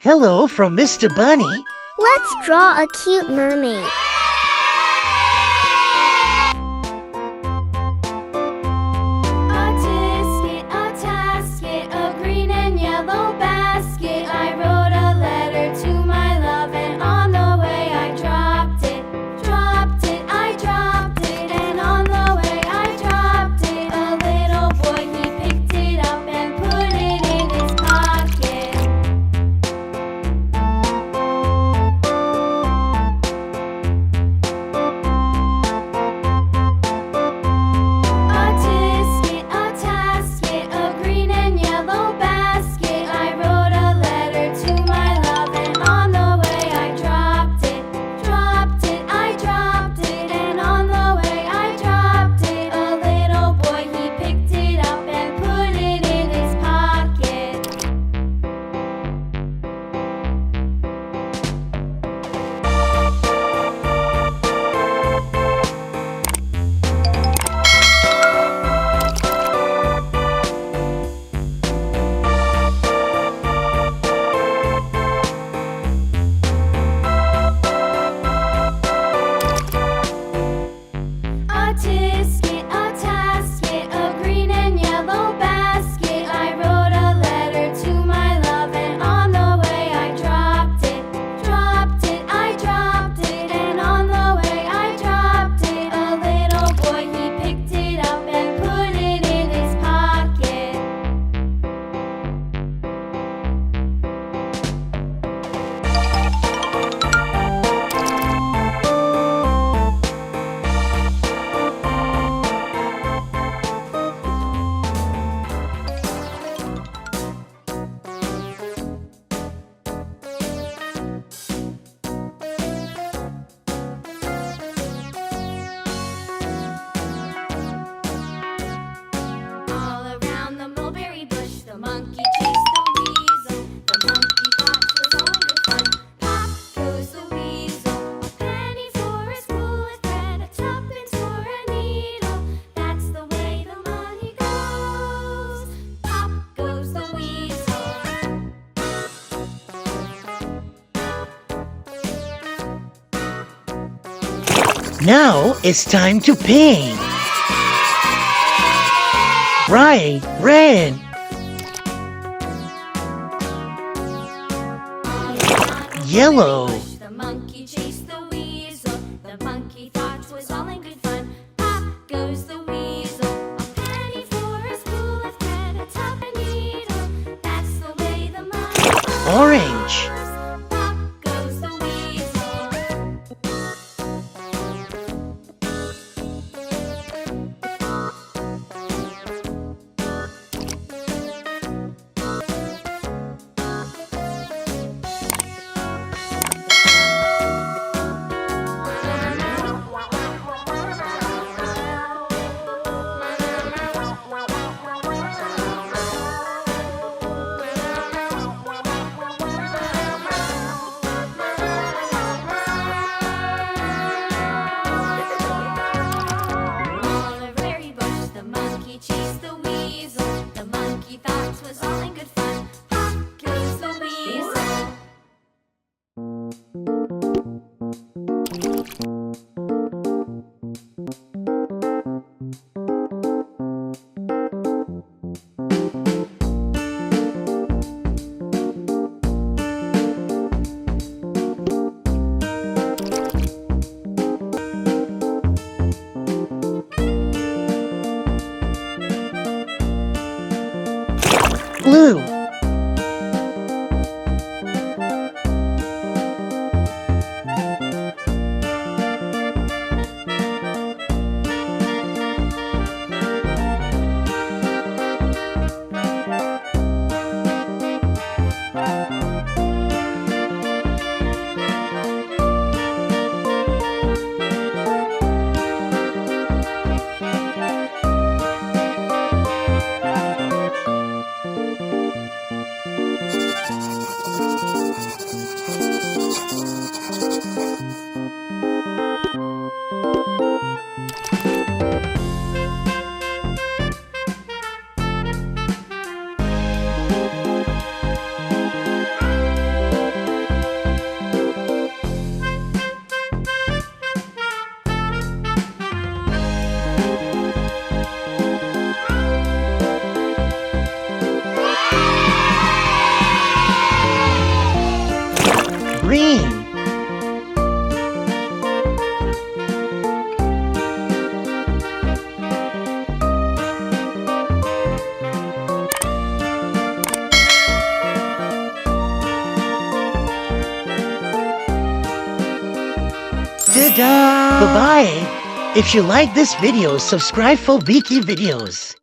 Hello from Mr. Bunny. Let's draw a cute mermaid. A tasket, a green and yellow basket. I wrote a letter to my love, and on the way I dropped it. I dropped it, and on the way I dropped it. A little boy, he picked it up and put it in his pocket. A tasket, a green and yellow basket. I wrote a letter to my love, and on the way I dropped it. I dropped it, and on the way I dropped it. A little boy, he picked it up and put it in his pocket. A tasket, a green and yellow basket. I wrote a letter to my love, and on the way I dropped it. I dropped it, and on the way I dropped it. A little boy, he picked it up and put it in his pocket. All around the mulberry bush, the monkey chased the weasel. The monkey thought 'twas all good fun. Pop goes the weasel. A penny for a spool of thread, a tuppence for a needle. That's the way the money goes. Pop goes the weasel. Now it's time to paint. Right, red. Yellow. The monkey chased the weasel. The monkey thought 'twas all in good fun. Pop goes the weasel. A penny for a spool of thread, a tuppence needle. That's the way the money goes. Orange. Pop goes the weasel. On a berry bush, the monkey chased the weasel. The monkey thought 'twas all in good fun. Pop goes the weasel. Blue. Ta-da! Bye-bye. If you like this video, subscribe for Beaky videos.